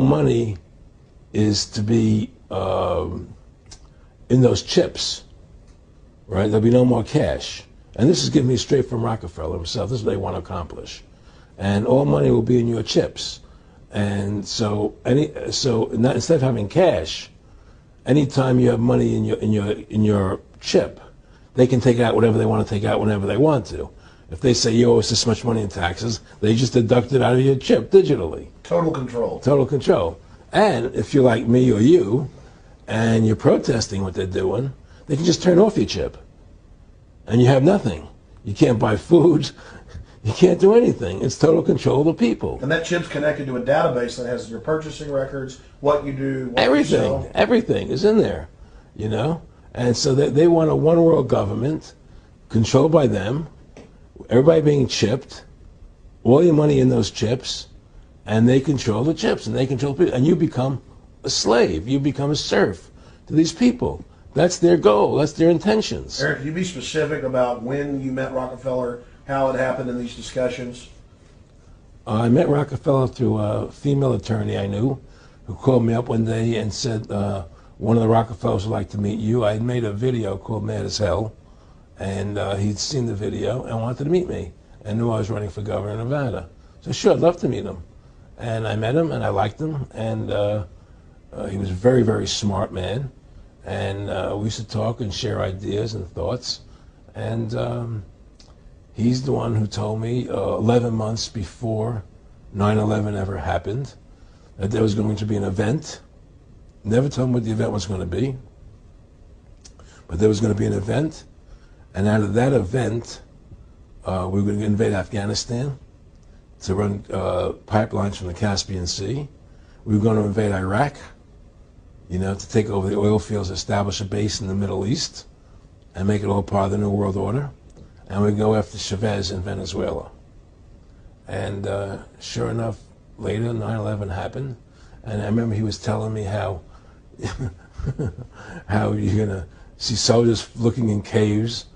Money is to be in those chips, right? There'll be no more cash. And this is giving me straight from Rockefeller himself. This is what they want to accomplish. And all money will be in your chips. And so instead of having cash, anytime you have money in your chip, they can take out whatever they want to take out whenever they want to. If they say you owe us this much money in taxes, they just deduct it out of your chip digitally. Total control. Total control. And if you're like me or you, and you're protesting what they're doing, they can just turn off your chip. And you have nothing. You can't buy food. You can't do anything. It's total control of the people. And that chip's connected to a database that has your purchasing records, what you do, what everything, you sell. Everything is in there, you know? And so they want a one world government controlled by them, everybody being chipped, all your money in those chips, and they control the chips, and they control people. And you become a slave. You become a serf to these people. That's their goal. That's their intentions. Eric, can you be specific about when you met Rockefeller, how it happened in these discussions? I met Rockefeller through a female attorney I knew who called me up one day and said, one of the Rockefellers would like to meet you. I had made a video called Mad as Hell, and he'd seen the video and wanted to meet me and knew I was running for governor of Nevada. So sure, I'd love to meet him. And I met him, and I liked him, and he was a very, very smart man. And we used to talk and share ideas and thoughts. And he's the one who told me 11 months before 9/11 ever happened that there was going to be an event. Never told me what the event was going to be, but there was going to be an event. And out of that event, we were going to invade Afghanistan to run pipelines from the Caspian Sea. We were going to invade Iraq, you know, to take over the oil fields, establish a base in the Middle East, and make it all part of the New World Order. And we'd go after Chavez in Venezuela. And sure enough, later 9/11 happened. And I remember he was telling me how how you're going to see soldiers looking in caves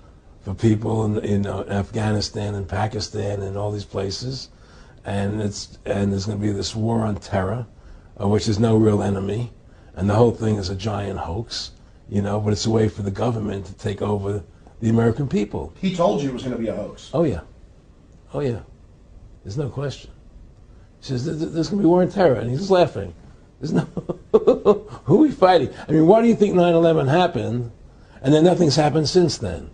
for people in Afghanistan and Pakistan and all these places. And there's going to be this war on terror, which is no real enemy. And the whole thing is a giant hoax, you know, but it's a way for the government to take over the American people. He told you it was going to be a hoax. Oh, yeah. Oh, yeah. There's no question. He says, there's going to be war on terror. And he's just laughing. There's no... Who are we fighting? I mean, why do you think 9/11 happened and then nothing's happened since then?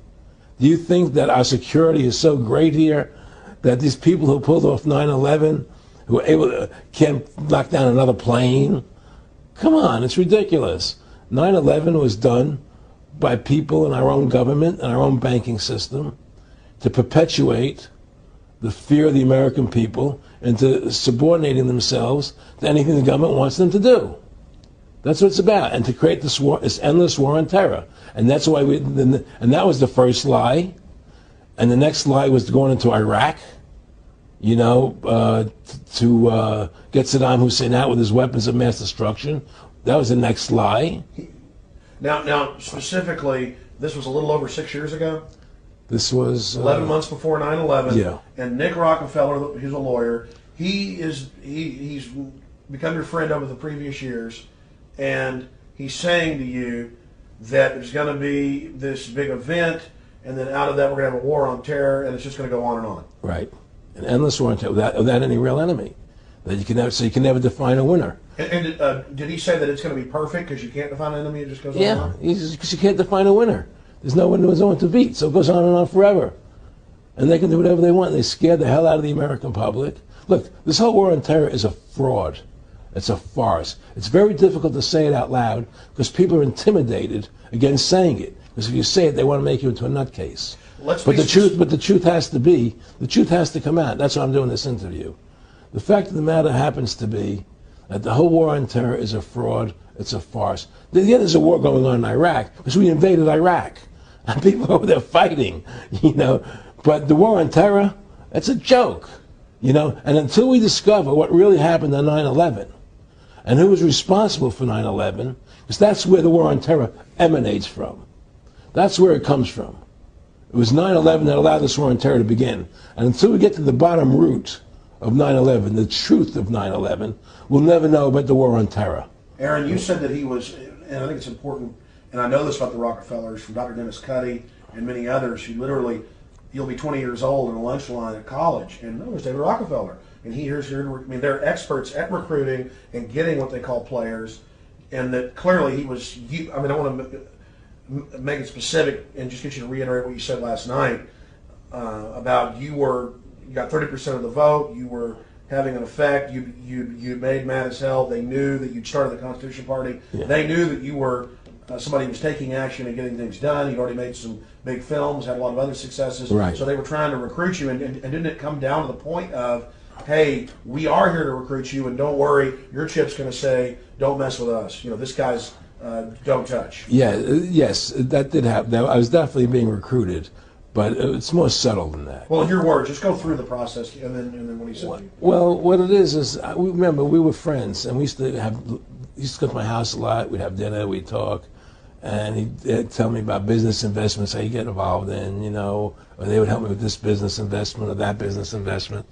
Do you think that our security is so great here that these people who pulled off 9/11, who were able to, can't knock down another plane? Come on, it's ridiculous. 9/11 was done by people in our own government and our own banking system to perpetuate the fear of the American people into subordinating themselves to anything the government wants them to do. That's what it's about, and to create this war, this endless war on terror. And that's why and that was the first lie. And the next lie was going into Iraq, you know, to get Saddam Hussein out with his weapons of mass destruction. That was the next lie. Now, specifically, this was a little over 6 years ago? This was 11 months before 9/11. Yeah. And Nick Rockefeller, he's a lawyer. He's become your friend over the previous years, and he's saying to you that there's going to be this big event, and then out of that we're going to have a war on terror, and it's just going to go on and on. Right. An endless war on terror without any real enemy. That you can never, so you can never define a winner. And did he say that it's going to be perfect because you can't define an enemy? It just goes on and on? Yeah, because you can't define a winner. There's no one to beat, so it goes on and on forever. And they can do whatever they want. They scare the hell out of the American public. Look, this whole war on terror is a fraud. It's a farce. It's very difficult to say it out loud because people are intimidated against saying it. Because if you say it, they want to make you into a nutcase. But the truth has to come out. That's why I'm doing this interview. The fact of the matter happens to be that the whole war on terror is a fraud. It's a farce. Yeah, there's a war going on in Iraq because we invaded Iraq. And people over there fighting, you know. But the war on terror, that's a joke, you know. And until we discover what really happened on 9/11 and who was responsible for 9/11, because that's where the war on terror emanates from. That's where it comes from. It was 9/11 that allowed this war on terror to begin. And until we get to the bottom root of 9/11, the truth of 9/11, we'll never know about the war on terror. Aaron, you said that he was, and I think it's important, and I know this about the Rockefellers from Dr. Dennis Cuddy and many others who literally, you'll be 20 years old in a lunch line at college, and no, there's David Rockefeller. And they're experts at recruiting and getting what they call players, and that clearly he was, I want to make it specific and just get you to reiterate what you said last night about you got 30% of the vote, you were having an effect, you made mad as hell, they knew that you'd started the Constitution Party, they knew that you were somebody who was taking action and getting things done, you'd already made some big films, had a lot of other successes, right. So they were trying to recruit you, and didn't it come down to the point of, hey, we are here to recruit you, and don't worry, your chip's going to say, don't mess with us. This guy's don't touch. Yeah, yes, that did happen. I was definitely being recruited, but it's more subtle than that. Well, in your words, just go through the process, and then what he said. Well, what it is remember, we were friends, and we used to come to my house a lot. We'd have dinner, we'd talk, and he'd tell me about business investments, how you get involved in, or they would help me with this business investment or that business investment.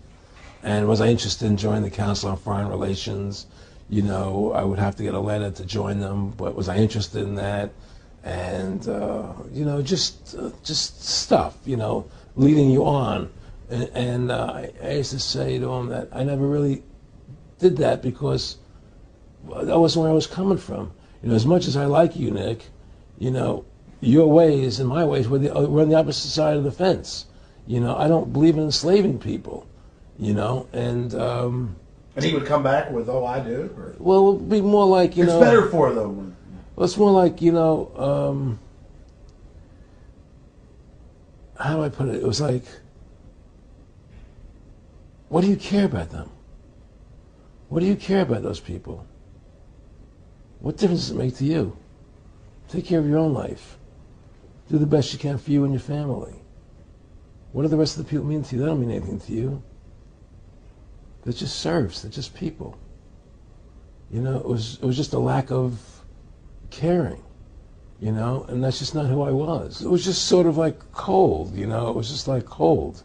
And was I interested in joining the Council on Foreign Relations? I would have to get a letter to join them, but was I interested in that? And, just stuff, leading you on. And I used to say to him that I never really did that because that wasn't where I was coming from. As much as I like you, Nick, your ways and my ways we're on the opposite side of the fence. I don't believe in enslaving people. And he would come back with, "Oh, I do." Or? Well, it would be more like it's better for them. Well, it's more like how do I put it? It was like, what do you care about them? What do you care about those people? What difference does it make to you? Take care of your own life. Do the best you can for you and your family. What do the rest of the people mean to you? They don't mean anything to you. They're just serfs. They're just people. It was just a lack of caring, and that's just not who I was. It was just sort of like cold, it was just like cold,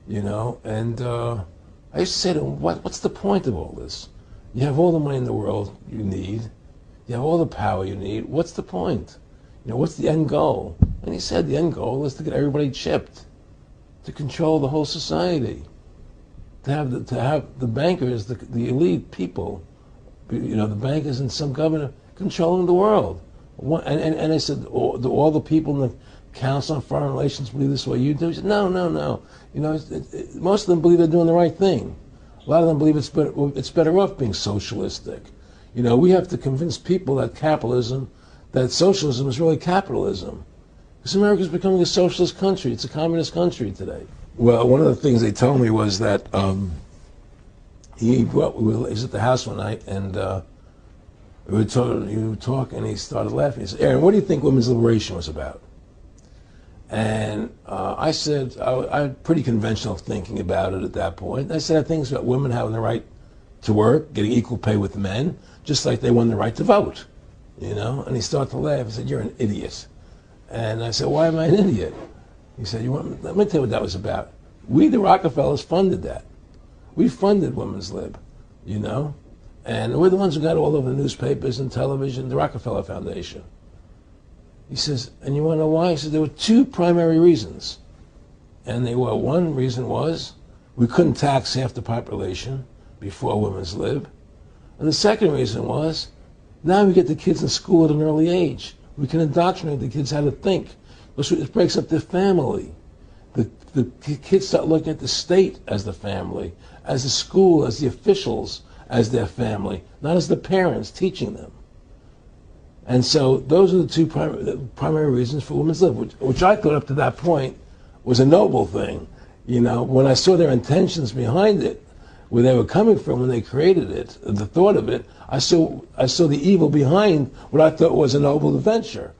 and I used to say to him, what's the point of all this? You have all the money in the world you need. You have all the power you need. What's the point? What's the end goal? And he said the end goal is to get everybody chipped, to control the whole society. To have the bankers, the elite people, the bankers and some governor controlling the world. And I said, all the people in the Council on Foreign Relations believe this way you do? He said, no. Most of them believe they're doing the right thing. A lot of them believe it's better off being socialistic. We have to convince people that socialism is really capitalism. Because America's becoming a socialist country. It's a communist country today. Well, one of the things they told me was that he was at the house one night, and we were talking, and he started laughing. He said, "Aaron, what do you think women's liberation was about?" And I said, I had pretty conventional thinking about it at that point. I said, I think it's about women having the right to work, getting equal pay with men, just like they won the right to vote. And he started to laugh. He said, "You're an idiot." And I said, "Why am I an idiot?" He said, let me tell you what that was about. We, the Rockefellers, funded that. We funded Women's Lib, and we're the ones who got all over the newspapers and television, the Rockefeller Foundation. He says, and you want to know why? He said, there were two primary reasons. And one reason was we couldn't tax half the population before Women's Lib. And the second reason was now we get the kids in school at an early age. We can indoctrinate the kids how to think. It breaks up their family. The kids start looking at the state as the family, as the school, as the officials, as their family, not as the parents teaching them. And so those are the two primary reasons for Women's Lib, which I thought up to that point was a noble thing. When I saw their intentions behind it, where they were coming from when they created it, the thought of it, I saw the evil behind what I thought was a noble venture.